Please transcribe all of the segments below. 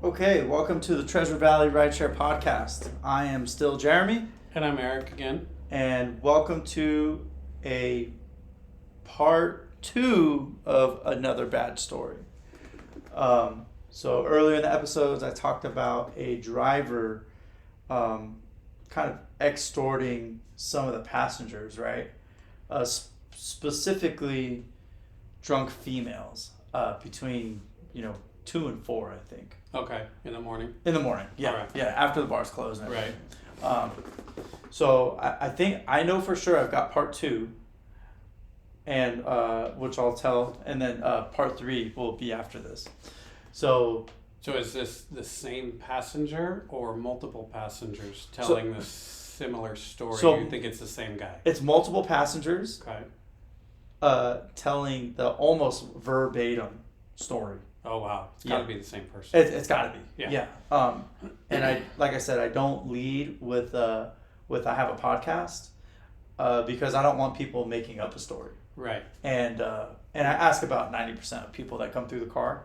Okay, welcome to the Treasure Valley Rideshare podcast. I am still Jeremy. And I'm Eric again. And welcome to a part 2 of another bad story. So earlier in the episodes, I talked about a driver kind of extorting some of the passengers, right? Specifically drunk females between, 2 and 4, I think. Okay, in the morning. In the morning, yeah, All right. yeah, after the bar's closed. And Right. So I think I know for sure I've got part 2, and which I'll tell, and then part 3 will be after this. So is this the same passenger or multiple passengers telling this similar story? So- You think it's the same guy? it's multiple passengers Okay. telling the almost verbatim story. Oh wow, it's got to Yeah. be the same person. It's got to be, Yeah. And like I said, I don't lead with I have a podcast because I don't want people making up a story. Right. And I ask about 90% of people that come through the car,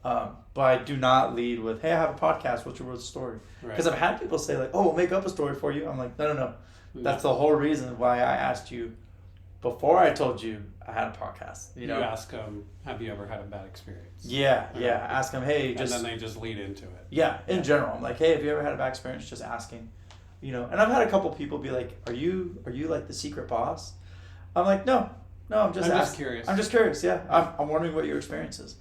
but I do not lead with, hey, I have a podcast, what's your story? Because Right. I've had people say like, oh, we'll make up a story for you. I'm like, no. That's the whole reason why I asked you before I told you I had a podcast. You know, ask them, have you ever had a bad experience? yeah. Ask them, hey, And just then they just lead into it. yeah. In general, I'm like, hey, have you ever had a bad experience? Just asking, And I've had a couple people be like, are you like the secret boss? I'm like, no, I'm just curious. I'm just curious. Yeah, I'm wondering what your experience is.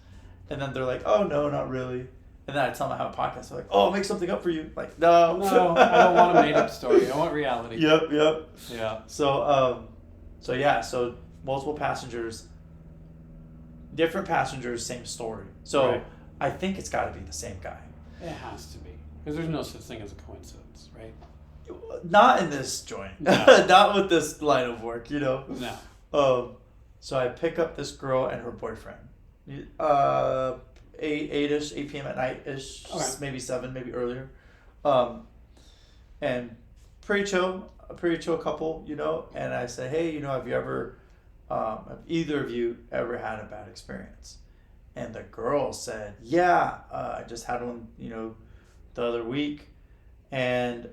And then they're like, oh no, not really. And then I tell them I have a podcast. They're like, oh, I'll make something up for you. Like, no, No, I don't want a made up story. I want reality. Yep. Yeah. So multiple passengers, different passengers, same story. So Right. I think it's got to be the same guy. It has to be. Because there's no such thing as a coincidence, right? Not in this joint. No. Not with this line of work, No. So I pick up this girl and her boyfriend. 8 p.m. at night-ish, Okay. maybe 7, maybe earlier. And a pretty chill couple, and I said, hey, have either of you ever had a bad experience? And the girl said, yeah, I just had one, the other week. And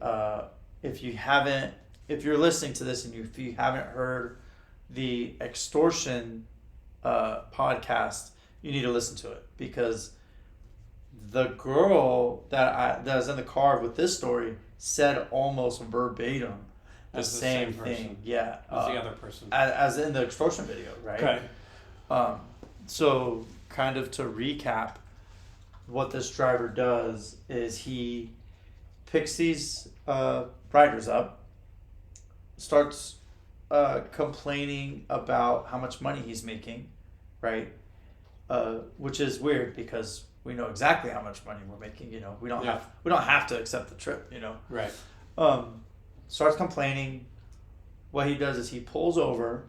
if you're listening to this and if you haven't heard the Extortion podcast, you need to listen to it, because the girl that was in the car with this story said almost verbatim the As the same same thing. person. Yeah. As the other person. As in the Extortion video, right? Okay. So kind of to recap, what this driver does is he picks these riders up, starts complaining about how much money he's making, right? Which is weird because we know exactly how much money we're making. We don't have to accept the trip. Right. Starts complaining. What he does is he pulls over,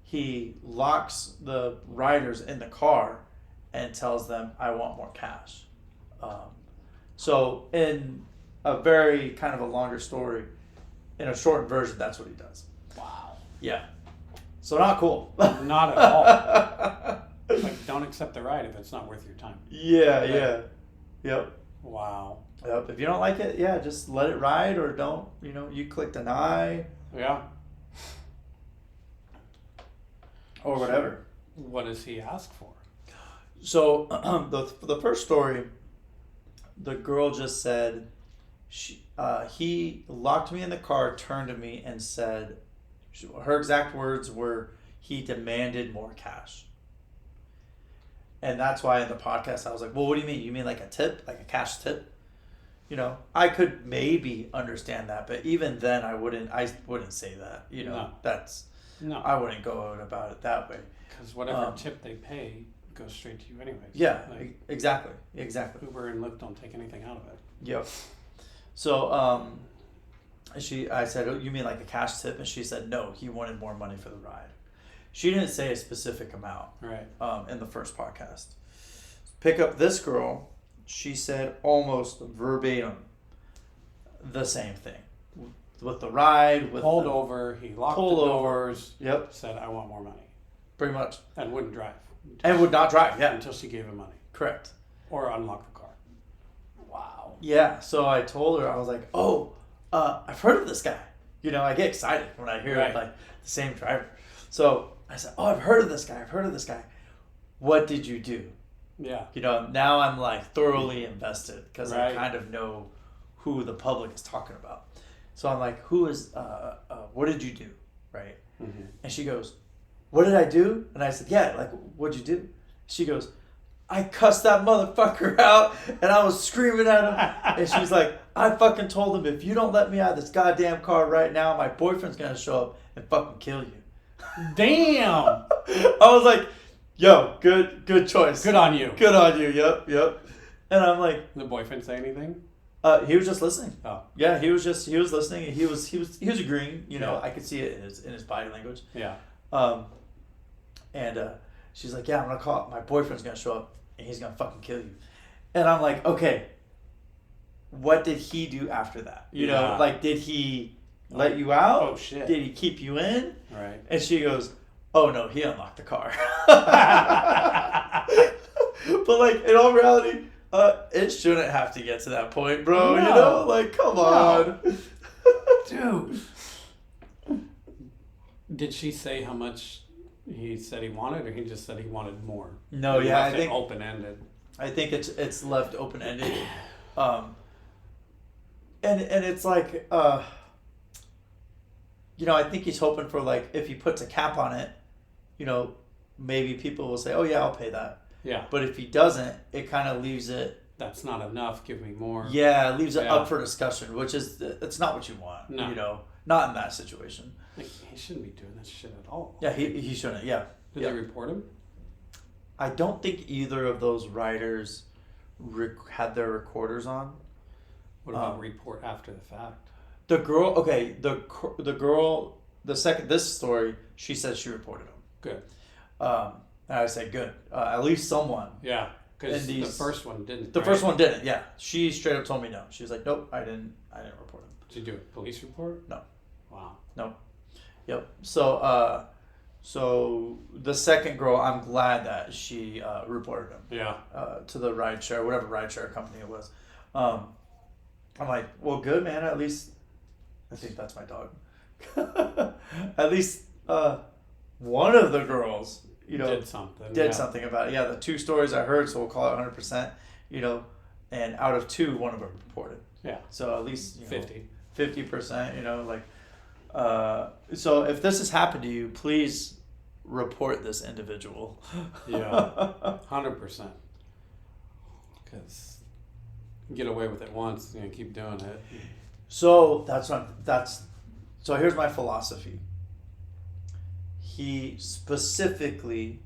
he locks the riders in the car, and tells them, I want more cash. So in a very kind of a longer story, in a short version, that's what he does. Wow. Yeah. So not cool. Not at all. Like, don't accept the ride if it's not worth your time. Yeah. Yep. Wow. Yep. If you don't like it, just let it ride, or don't, you click deny Yeah. or whatever. What does he ask for? So the first story, the girl just said, he locked me in the car, turned to me and said, her exact words were, he demanded more cash. And that's why in the podcast I was like, well, what do you mean? You mean like a tip, like a cash tip? I could maybe understand that, but even then I wouldn't say that. No. No. I wouldn't go about it that way. Because whatever tip they pay goes straight to you anyways. Yeah, Like, exactly. Uber and Lyft don't take anything out of it. Yep. So I said, oh, you mean like a cash tip? And she said, no, he wanted more money for the ride. She didn't say a specific amount. Right. In the first podcast. Pick up this girl. She said almost verbatim the same thing. With the ride, with Pulled over, he locked the doors. Yep. Said, I want more money. Pretty much. And wouldn't drive. And would not drive, yeah. Until she gave him money. Correct. Or unlock the car. Yeah, so I told her, I was like, oh, I've heard of this guy. You know, I get excited when I hear Right. like the same driver. So I said, oh, I've heard of this guy. I've heard of this guy. What did you do? Yeah. You know, now I'm like thoroughly invested because I Right. kind of know who the public is talking about. So I'm like, who is, what did you do? Right. Mm-hmm. And she goes, what did I do? And I said, yeah, like, what'd you do? She goes, I cussed that motherfucker out and I was screaming at him. And she's like, I fucking told him, if you don't let me out of this goddamn car right now, my boyfriend's going to show up and fucking kill you. Damn. I was like, yo, good choice. Good on you. Good on you. Yep. And I'm like, Did the boyfriend say anything? he was just listening. Oh. Yeah, he was listening and he was agreeing, you know, Yeah. I could see it in his body language. Yeah. And she's like, yeah, I'm going to call, my boyfriend's going to show up and he's going to fucking kill you. And I'm like, okay, what did he do after that? You know, Yeah. like, did he let you out? Oh, shit. Did he keep you in? Right. And she goes, oh no, he unlocked the car. But like, in all reality, it shouldn't have to get to that point, bro. No. You know, like, come on. Dude. Did she say how much he said he wanted, or he just said he wanted more? No, He yeah, left I it think open-ended. I think it's left open ended, and it's like, you know, I think he's hoping for, like, if he puts a cap on it, you know, maybe people will say, oh yeah, I'll pay that. Yeah. But if he doesn't, it kind of leaves it. That's not enough. Give me more. Yeah, it leaves it Yeah. up for discussion, which is it's not what you want. No. You know, not in that situation. Like, he shouldn't be doing that shit at all. Yeah, he shouldn't. Yeah. Did Yeah. they report him? I don't think either of those riders had their recorders on. What about report after the fact? The girl, okay, the girl, this story, she said she reported him. Good. And I said, good. At least someone. Yeah, because And the these- first one didn't. The right? first one didn't. Yeah, she straight up told me no. She was like, nope, I didn't report him. Did you do a police report? No. Wow. Nope. Yep. So the second girl, I'm glad that she reported him. Yeah. To the Rideshare, whatever Rideshare company it was. I'm like, well, good, man. At least, I think that's my dog. At least one of the girls, you know, Did something. did yeah. something about it. Yeah, the two stories I heard, so we'll call it 100%. You know, and out of two, one of them reported. Yeah. So at least, you know, 50. 50%. You know, like, so if this has happened to you, please report this individual. Yeah. 100%. Because get away with it once, you know, keep doing it. So so here's my philosophy. He specifically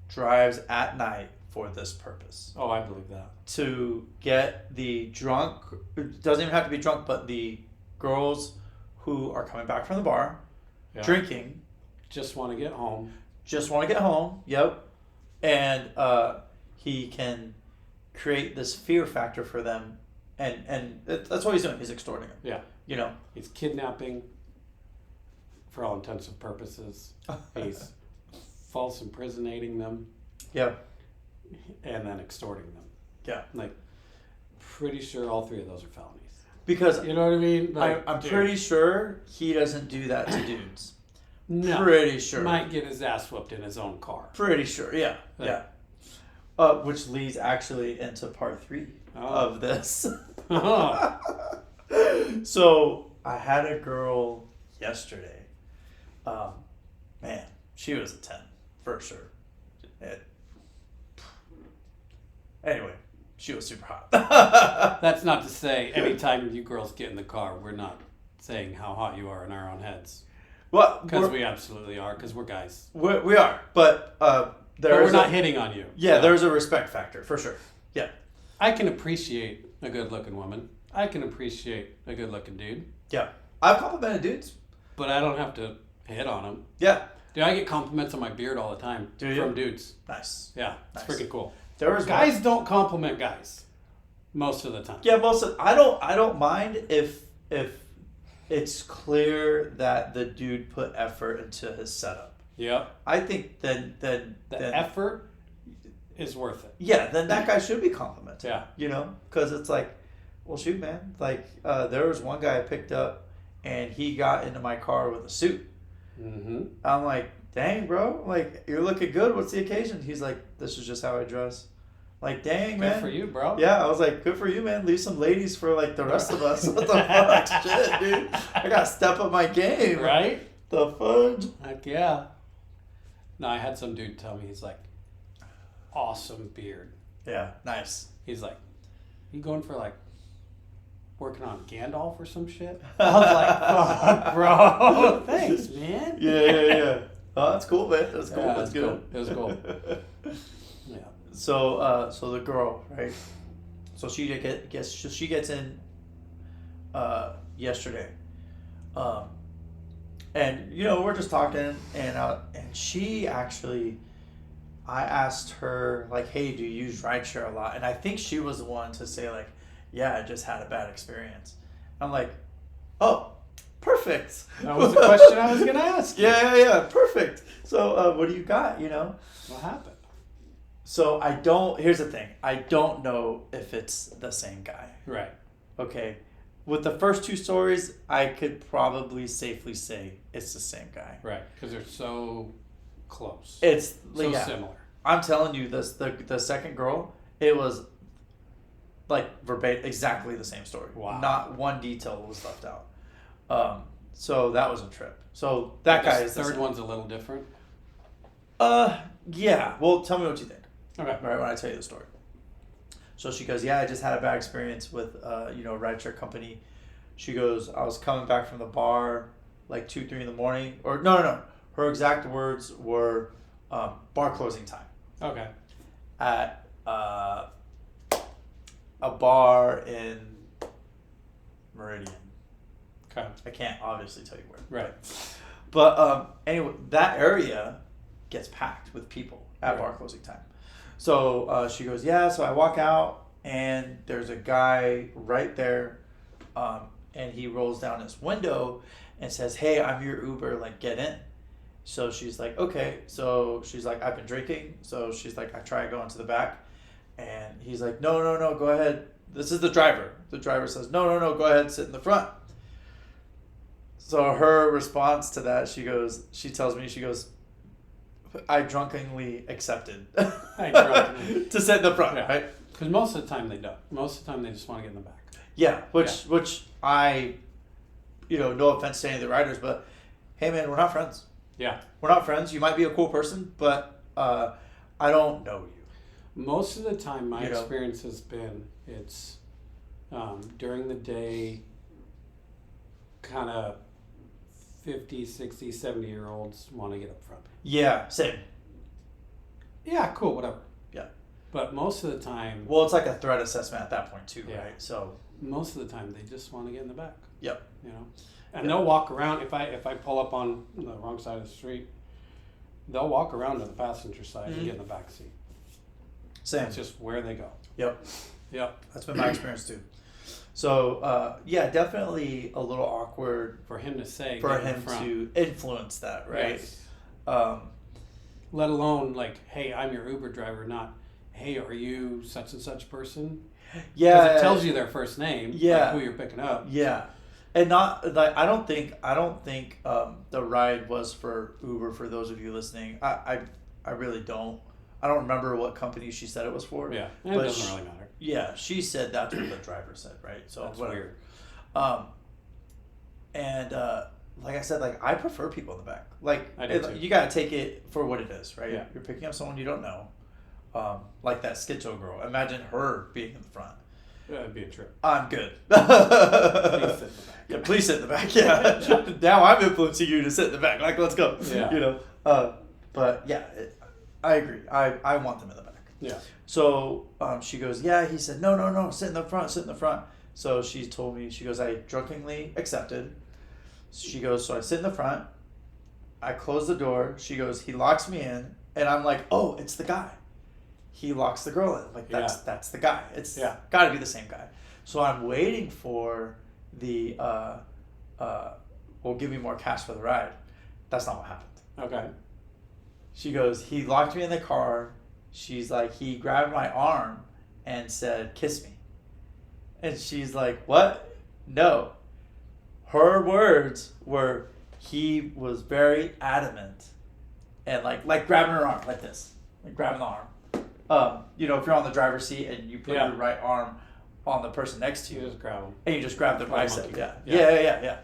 drives at night for this purpose. Oh, I believe that. To get the drunk, it doesn't even have to be drunk, but the girls who are coming back from the bar, Yeah. drinking, Just want to get home. just want to get home. Yep. And he can create this fear factor for them. And that's what he's doing. He's extorting them. Yeah. You know? He's kidnapping for all intents and purposes. He's false impersonating them Yeah. and then extorting them. Yeah. Like, pretty sure all three of those are felonies. Because You know what I mean? Like, I'm dude, pretty sure he doesn't do that to dudes. No. Pretty sure. Might get his ass whooped in his own car. Pretty sure. Yeah. Like- Yeah. Which leads actually into part 3 Oh. of this. Oh. So I had a girl yesterday. Man, she was a 10 for sure. Anyway, she was super hot. That's not to say anytime you girls get in the car, we're not saying how hot you are in our own heads. Well, Because we absolutely are, because we're guys. we are, but But we're there's not hitting on you. yeah, So there's a respect factor for sure. Yeah, I can appreciate a good-looking woman. I can appreciate a good-looking dude. yeah. I've complimented dudes. But I don't have to hit on them. Yeah, Dude, I get compliments on my beard all the time. Do you? From dudes. nice. Yeah, it's Nice. freaking cool. There was Guys don't compliment guys most of the time. Yeah, I don't mind if it's clear that the dude put effort into his setup. Yep. I think then The effort is worth it. yeah, then that guy should be complimented. Yeah. You know, because it's like, well, shoot, man. Like, there was one guy I picked up, and he got into my car with a suit. Mm-hmm. I'm like, dang, bro. Like, you're looking good. What's the occasion? He's like, this is just how I dress. Like, dang, man. Good for you, bro. Yeah, I was like, good for you, man. Leave some ladies for, like, the rest of us. What the fuck? Shit, dude. I got to step up my game. Right? The fudge. Heck yeah. No, I had some dude tell me, he's like, awesome beard. Yeah, nice. He's like, you going for like working on Gandalf or some shit? I was like, fuck, bro. Thanks, man. Yeah. Oh, that's cool, man. That's cool. Yeah, That's good. Cool. It was cool. Yeah. So, so the girl, right? So she gets in yesterday, and we're just talking, and she actually, I asked her like, hey, do you use Rideshare a lot? And I think she was the one to say like, yeah, I just had a bad experience. I'm like, oh, perfect. That was the question I was gonna ask. Yeah, perfect. So what do you got? What happened? So here's the thing. I don't know if it's the same guy. Right. Okay. With the first two stories, I could probably safely say it's the same guy. Right. Because they're so close. It's so similar. I'm telling you, the second girl, it was like verbatim, exactly the same story. Wow. Not one detail was left out. So that was a trip. So that guy is the third one's a little different. Yeah. Well, tell me what you think. Okay. Right when I tell you the story. So she goes, yeah, I just had a bad experience with a rideshare company. She goes, I was coming back from the bar like 2-3 in the morning, or no. Her exact words were bar closing time. Okay. At a bar in Meridian. Okay. I can't obviously tell you where. Right. But anyway, that area gets packed with people at Right. bar closing time. So she goes, yeah, so I walk out and there's a guy right there, and he rolls down his window and says, hey, I'm your Uber, like, get in. So she's like, okay. So she's like, I've been drinking. So she's like, I try to go into the back. And he's like, no, go ahead. This is the driver. The driver says, no, go ahead, sit in the front. So her response to that, she tells me, I drunkenly accepted to sit in the front, yeah. right? Because most of the time they don't. Most of the time they just want to get in the back. Yeah, which I, no offense to any of the riders, but hey man, we're not friends. Yeah. We're not friends. You might be a cool person, but I don't know you. Most of the time my experience has been, it's during the day, kind of 50, 60, 70-year-olds want to get up front. Yeah, same. Yeah, cool, whatever. Yeah. But most of the time... Well, it's like a threat assessment at that point too, Yeah. right? So most of the time they just want to get in the back. Yep. And they'll walk around. If I pull up on the wrong side of the street, they'll walk around to the passenger side and get in the back seat. Same. That's just where they go. Yep. Yep. That's been my experience too. So yeah, definitely a little awkward for him to say. For him to influence that, right? Yes. Let alone like, hey, I'm your Uber driver, not, hey, are you such and such person? Yeah. Because it tells you their first name. Yeah. Like who you're picking up. Yeah. And not like I don't think the ride was for Uber. For those of you listening, I really don't. I don't remember what company she said it was for. Yeah, it doesn't really matter. Yeah, she said that's what the driver said, right? So that's whatever. Weird. And like I said, like I prefer people in the back. Like I do too. You gotta take it for what it is, right? Yeah. You're picking up someone you don't know, like that schizo girl. Imagine her being in the front. Yeah, it'd be a trip. I'm good. Please sit in the back. Yeah, please sit in the back. Yeah. Now I'm influencing you to sit in the back. Like, let's go. Yeah. But yeah, I agree. I want them in the back. Yeah. So she goes, yeah. He said, no, sit in the front, sit in the front. So she told me, she goes, I drunkenly accepted. She goes, so I sit in the front. I close the door. She goes, he locks me in. And I'm like, oh, it's the guy. He locks the girl in. Like, that's the guy. It's got to be the same guy. So I'm waiting for the, well, give me more cash for the ride. That's not what happened. Okay. She goes, he locked me in the car. She's like, he grabbed my arm and said, kiss me. And she's like, what? No. Her words were, he was very adamant and like grabbing her arm like this, like grabbing the arm. You know, if you're on the driver's seat and you put your right arm on the person next to you, just grab them. And you just grab their bicep. Yeah.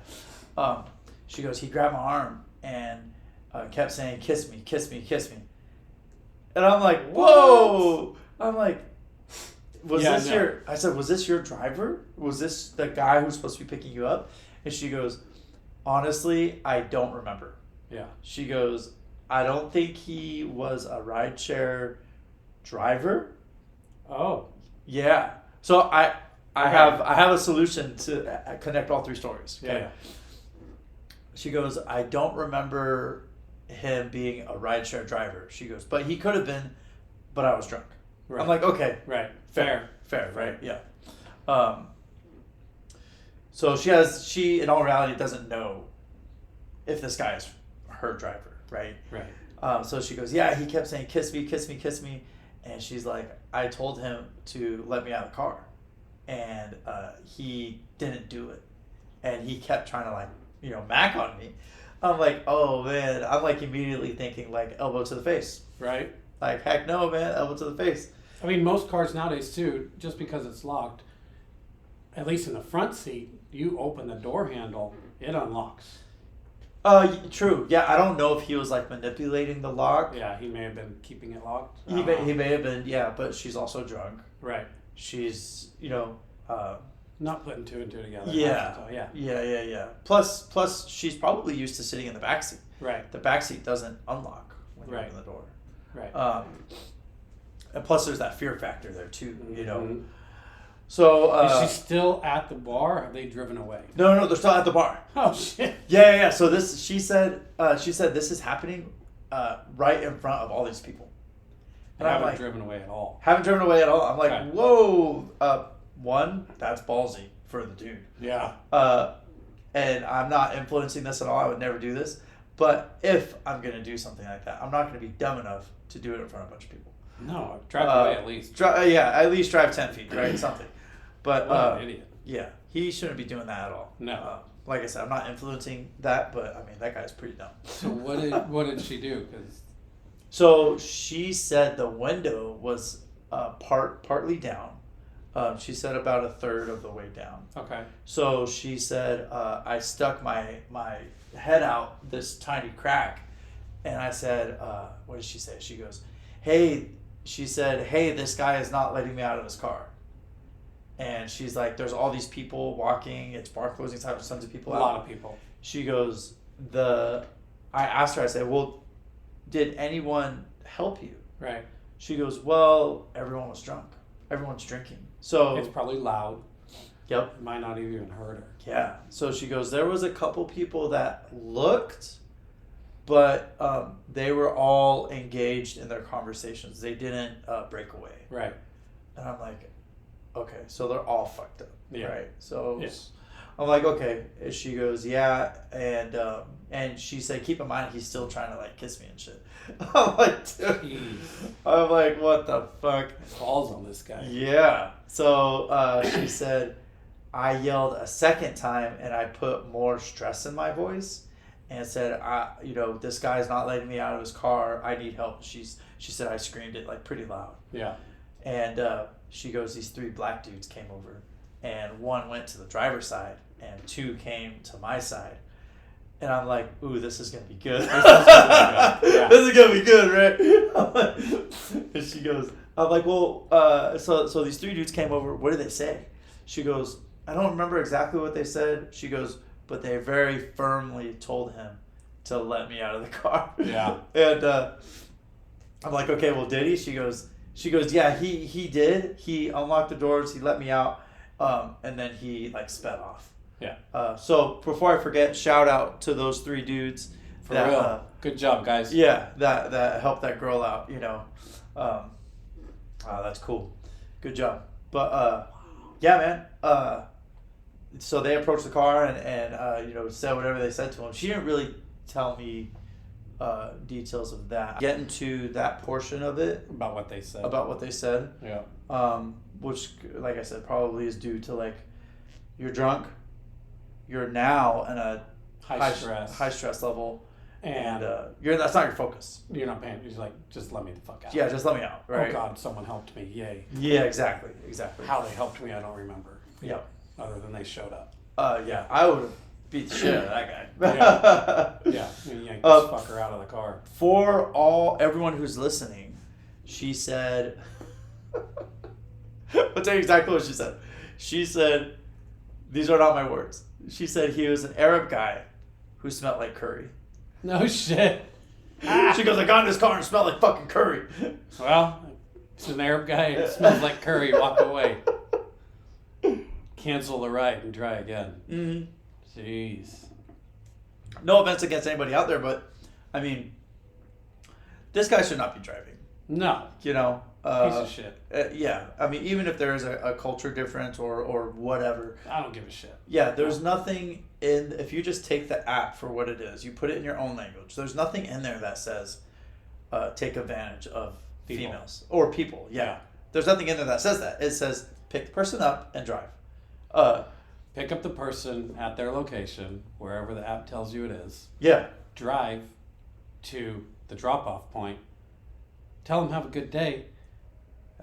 She goes, he grabbed my arm and kept saying, kiss me, kiss me, kiss me. And I'm like, whoa. What? I'm like, I said, was this your driver? Was this the guy who's supposed to be picking you up? And she goes, honestly, I don't remember. Yeah. She goes, I don't think he was a rideshare driver. Oh. Yeah. So I have a solution to connect all three stories. Okay? Yeah. She goes, I don't remember him being a rideshare driver. She goes, but he could have been, but I was drunk. Right. I'm like, okay. Right. Fair, right? Yeah. So she in all reality doesn't know if this guy is her driver, right? Right. So she goes, yeah, he kept saying, kiss me, kiss me, kiss me. And she's like, I told him to let me out of the car. And he didn't do it. And he kept trying to, like, you know, mac on me. I'm like, oh, man. I'm, like, immediately thinking, like, elbow to the face. Right. Like, heck no, man. Elbow to the face. I mean, most cars nowadays, too, just because it's locked, at least in the front seat, you open the door handle, it unlocks. True. Yeah, I don't know if he was like manipulating the lock. Yeah, he may have been keeping it locked. He may have been, yeah, but she's also drunk. Right. She's, you know, not putting two and two together. Yeah. Plus, she's probably used to sitting in the backseat. Right. The backseat doesn't unlock when you open the door. Right. And plus, there's that fear factor there too. You know. Mm-hmm. So is she still at the bar? Or have they driven away? No, they're still at the bar. Oh shit. Yeah. So she said this is happening right in front of all these people. And I haven't driven away at all. Haven't driven away at all. I'm like, whoa. One, that's ballsy for the dude. Yeah. And I'm not influencing this at all. I would never do this. But if I'm gonna do something like that, I'm not gonna be dumb enough to do it in front of a bunch of people. No, drive away at least. At least drive 10 feet, right? Something. But what an idiot. Yeah, he shouldn't be doing that at all. No. Like I said, I'm not influencing that, but I mean that guy's pretty dumb. So what did she do? So she said the window was partly down. She said about a third of the way down. Okay. So she said I stuck my head out this tiny crack, and I said, what did she say? She goes, hey. She said, hey, this guy is not letting me out of his car. And she's like, there's all these people walking. It's bar closing time. There's tons of people out. A lot of people. She goes, I asked her, I said, well, did anyone help you? Right. She goes, well, everyone was drunk. Everyone's drinking. So it's probably loud. Yep. It might not have even heard her. Yeah. So she goes, there was a couple people that looked, but they were all engaged in their conversations. They didn't break away. Right. And I'm like, okay, so they're all fucked up. Yeah. Right. So I'm like, okay. And she goes, yeah, and she said, keep in mind he's still trying to like kiss me and shit. I'm like, dude. Jeez. I'm like, what the fuck? Balls on this guy. Yeah. So she said, I yelled a second time and I put more stress in my voice. And said, this guy's not letting me out of his car. I need help. She said I screamed it like pretty loud. Yeah. And she goes, these 3 black dudes came over, and 1 went to the driver's side, and 2 came to my side. And I'm like, ooh, this is gonna be good. This is gonna be good, right? And she goes, I'm like, well, so these 3 dudes came over. What did they say? She goes, I don't remember exactly what they said. She goes, but they very firmly told him to let me out of the car. Yeah. And I'm like, okay, well, did he? She goes, yeah, he did. He unlocked the doors. He let me out. And then he like sped off. Yeah. So before I forget, shout out to those 3 dudes. For real. Good job, guys. Yeah. That helped that girl out, you know. That's cool. Good job. But yeah, man. So they approached the car and said whatever they said to him. She didn't really tell me details of that. Get into that portion of it About what they said. Yeah. Which, like I said, probably is due to like you're drunk, you're now in a high stress level, and that's not your focus. You're not paying. You're like, just let me the fuck out. Yeah, just let me out. Right. Oh God, someone helped me. Yay. Yeah, exactly. How they helped me, I don't remember. Yeah. Other than they showed up. Yeah, I would have beat the shit out of that guy. Yeah. You yanked this fucker out of the car. For everyone who's listening, she said, I'll tell you exactly what she said. She said, these are not my words. She said he was an Arab guy who smelled like curry. No shit. She goes, I got in his car and smelled like fucking curry. Well, it's an Arab guy. It smells like curry. Walk away. Cancel the ride and try again. Mm-hmm. Jeez. No offense against anybody out there, but I mean, this guy should not be driving. No. You know? Piece of shit. Yeah. I mean, even if there is a culture difference or whatever. I don't give a shit. Yeah, there's nothing if you just take the app for what it is, you put it in your own language, there's nothing in there that says take advantage of females or people. Yeah. There's nothing in there that says that. It says pick the person up and drive. Pick up the person at their location, wherever the app tells you it is. Yeah. Drive to the drop-off point. Tell them have a good day.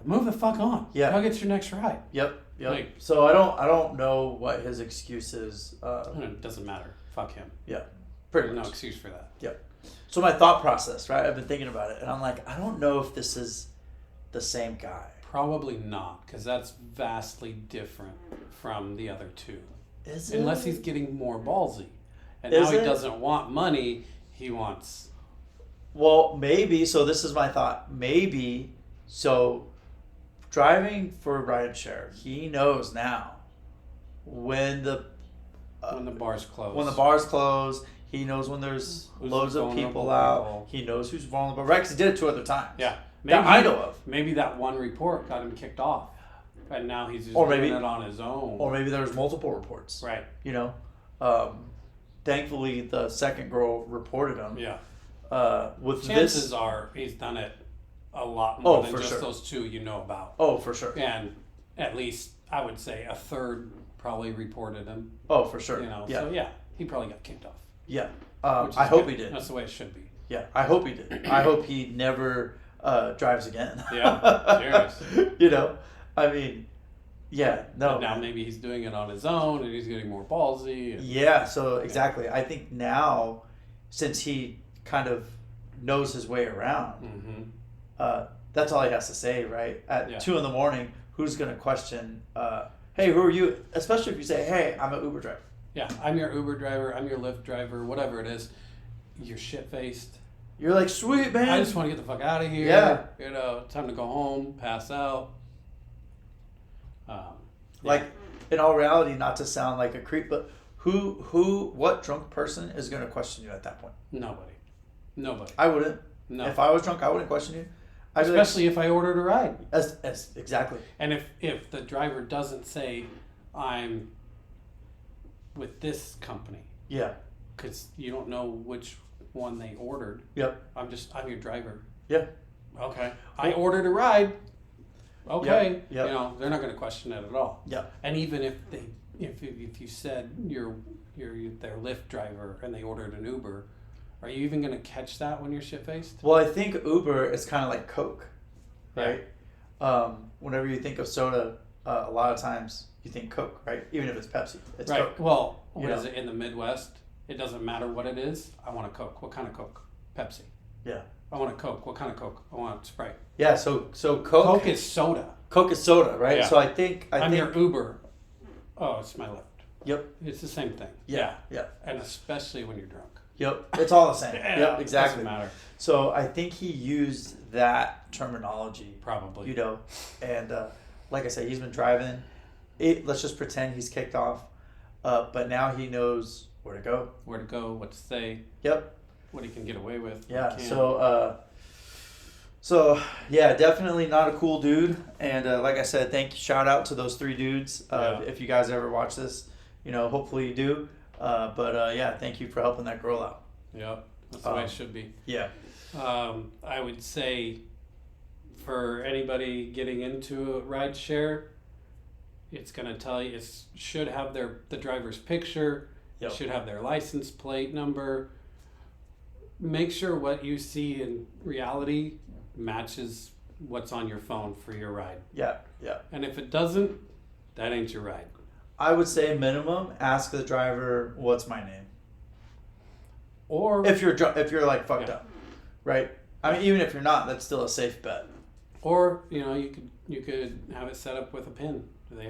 Move the fuck on. Yeah. Go get your next ride. Yep. Like, so I don't know what his excuse is. It doesn't matter. Fuck him. Yeah. Pretty There's much. no excuse for that. Yep. So my thought process, right? I've been thinking about it, and I'm like, I don't know if this is the same guy. Probably not, because that's vastly different from the other two. Is it? Unless he's getting more ballsy. And Is now he it? doesn't want money, he wants... Well, maybe, so this is my thought. Maybe, so driving for Rideshare, he knows now when the bars close. When the bars close, he knows when there's loads of people out. He knows who's vulnerable. Right, 'cause he did it 2 other times. Yeah. That I know of. Maybe that one report got him kicked off. And now he's just doing it on his own. Or maybe there's multiple reports. Right. You know? Thankfully, the second girl reported him. Yeah. Chances are he's done it a lot more than just sure. those 2 you know about. Oh, for sure. And at least, I would say, a third probably reported him. Oh, for sure. You know, yeah. So yeah, he probably got kicked off. Yeah. I hope he did. That's the way it should be. Yeah, I hope he did. I hope he never drives again. Yeah, serious. You know, I mean, yeah, no. But now maybe he's doing it on his own and he's getting more ballsy. And, yeah, so exactly. I think now, since he kind of knows his way around, that's all he has to say, right? At 2 a.m, who's going to question, hey, who are you? Especially if you say, hey, I'm an Uber driver. Yeah, I'm your Uber driver, I'm your Lyft driver, whatever it is. You're shit-faced. You're like, sweet, man. I just want to get the fuck out of here. Yeah. You know, time to go home, pass out. Like, in all reality, not to sound like a creep, but what drunk person is going to question you at that point? Nobody. I wouldn't. No. If I was drunk, I wouldn't question you. Especially if I ordered a ride. Exactly. And if the driver doesn't say, I'm with this company. Yeah. Because you don't know which one they ordered. Yep. I'm your driver. Yeah. Okay. I ordered a ride. Okay. Yep. You know, they're not going to question it at all. Yeah. And even if you said you're their Lyft driver and they ordered an Uber, are you even going to catch that when you're shit-faced? Well, I think Uber is kind of like Coke, right? Yeah. Whenever you think of soda, a lot of times you think Coke, right? Even if it's Pepsi, it's right. Coke. Well, what is it in the Midwest? It doesn't matter what it is. I want a Coke. What kind of Coke? Pepsi. Yeah. I want a Coke. What kind of Coke? I want Sprite. Yeah. So Coke. Coke is soda. Coke is soda, right? Yeah. So I think I'm your Uber. Oh, it's my Lyft. Yep. It's the same thing. Yeah. Yeah. And especially when you're drunk. Yep. It's all the same. Yeah, yep. Exactly. Doesn't matter. So I think he used that terminology. Probably. You know, and like I said, he's been driving. Let's just pretend he's kicked off, but now he knows where to go. Where to go, what to say. Yep. What he can get away with. Yeah. So yeah, definitely not a cool dude. And like I said, shout out to those 3 dudes. If you guys ever watch this, you know, hopefully you do. But yeah, thank you for helping that girl out. Yep. That's the way it should be. Yeah. I would say for anybody getting into a rideshare, it's going to tell you, it should have the driver's picture, Yep. it should have their license plate number. Make sure what you see in reality matches what's on your phone for your ride. Yeah. Yeah. And if it doesn't, that ain't your ride. I would say minimum, ask the driver, what's my name? Or If you're like fucked Yeah. up, right? I mean, even if you're not, that's still a safe bet. Or you could have it set up with a PIN. You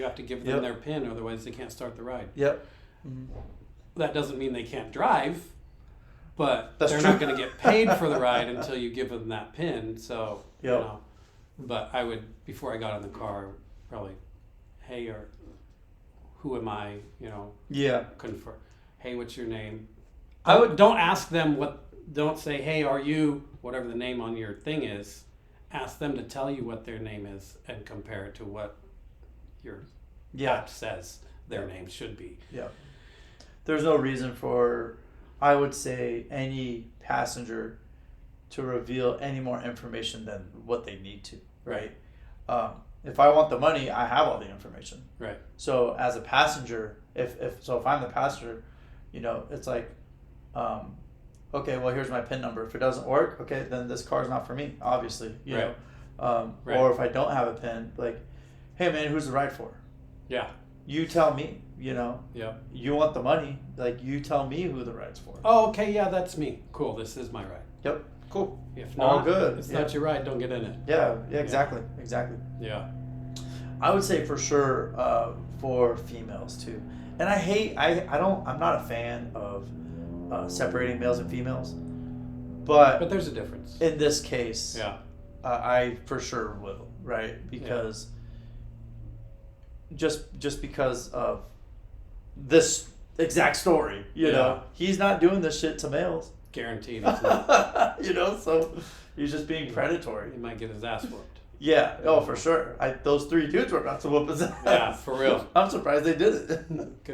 have to give them Yep. their PIN, otherwise they can't start the ride. Yep. That doesn't mean they can't drive, but That's they're true. not going to get paid for the ride until you give them that PIN. So Yep. But I would, before I got in the car, probably, hey, or who am I? Yeah. Confirm. Hey, what's your name? Don't ask them don't say, hey, are you, whatever the name on your thing is. Ask them to tell you what their name is and compare it to what your app says their name should be. Yeah. There's no reason for, I would say, any passenger to reveal any more information than what they need to, right? If I want the money, I have all the information. Right. So as a passenger, if I'm the passenger, it's like, okay, well, here's my PIN number. If it doesn't work, okay, then this car's not for me, obviously, you know. Right. Or if I don't have a PIN, like, hey man, who's the ride for? Yeah. You tell me, Yeah. You want the money, like, you tell me who the ride's for. Oh, okay, yeah, that's me. Cool, this is my ride. Yep, cool. If All not, good. it's not your ride, don't get in it. Yeah, exactly. Yeah. I would say for sure for females too. And I'm not a fan of separating males and females. But there's a difference. in this case, Yeah. I for sure will, right? Because just because of this exact story, you know, he's not doing this shit to males. Guaranteed it's not. So he's just being predatory. He might get his ass whooped. Yeah, oh, for sure. Those 3 dudes were about to whoop his ass. Yeah, for real. I'm surprised they did it.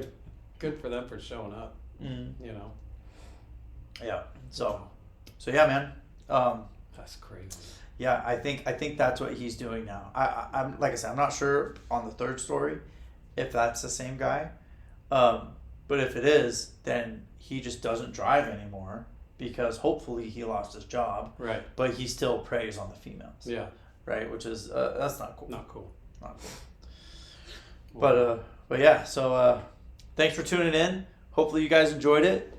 Good for them for showing up. Mm. Yeah. So yeah, man. That's crazy. Yeah, I think that's what he's doing now. I'm like I said, I'm not sure on the third story if that's the same guy. But if it is, then he just doesn't drive anymore because hopefully he lost his job. Right. But he still preys on the females. Yeah. Right, which is that's not cool. Not cool. Not cool. But yeah, so thanks for tuning in. Hopefully you guys enjoyed it.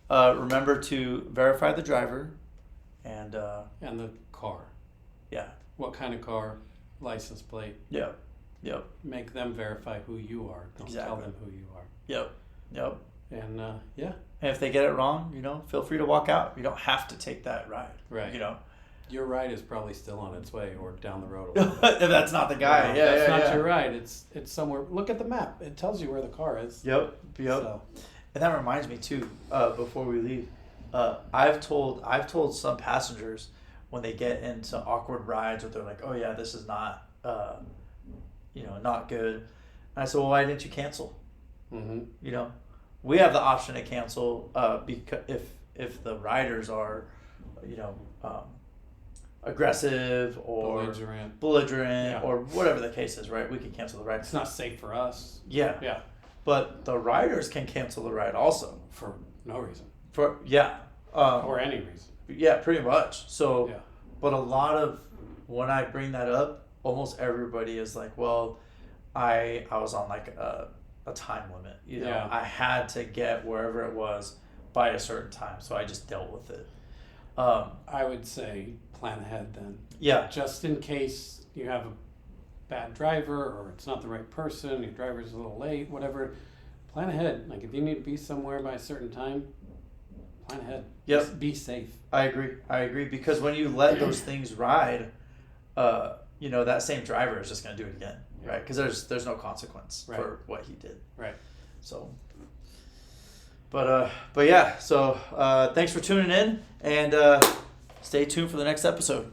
Remember to verify the driver and the car. Yeah. What kind of car? License plate. Yep. Make them verify who you are. Don't tell them who you are. Yep. And And if they get it wrong, feel free to walk out. You don't have to take that ride. Right. Your ride is probably still on its way or down the road a little bit. If that's not the guy. That's not your ride. It's somewhere. Look at the map. It tells you where the car is. Yep. So. And that reminds me too. Before we leave, I've told some passengers when they get into awkward rides where they're like, "Oh yeah, this is not, not good." And I said, "Well, why didn't you cancel?" Mm-hmm. We have the option to cancel because if the riders are, aggressive or belligerent or whatever the case is, right? We can cancel the ride. It's not safe for us. Yeah. But the riders can cancel the ride also. For no reason. Or any reason. Yeah, pretty much. So, yeah. But a lot of, when I bring that up, almost everybody is like, well, I was on like a time limit. I had to get wherever it was by a certain time. So I just dealt with it. I would say plan ahead then. Yeah. Just in case you have a bad driver or it's not the right person, your driver's a little late, whatever, plan ahead. Like if you need to be somewhere by a certain time, plan ahead. Yep. Just be safe. I agree because when you let those things ride, that same driver is just going to do it again, right? Because there's no consequence for what he did. Right. So, but yeah, so thanks for tuning in and stay tuned for the next episode.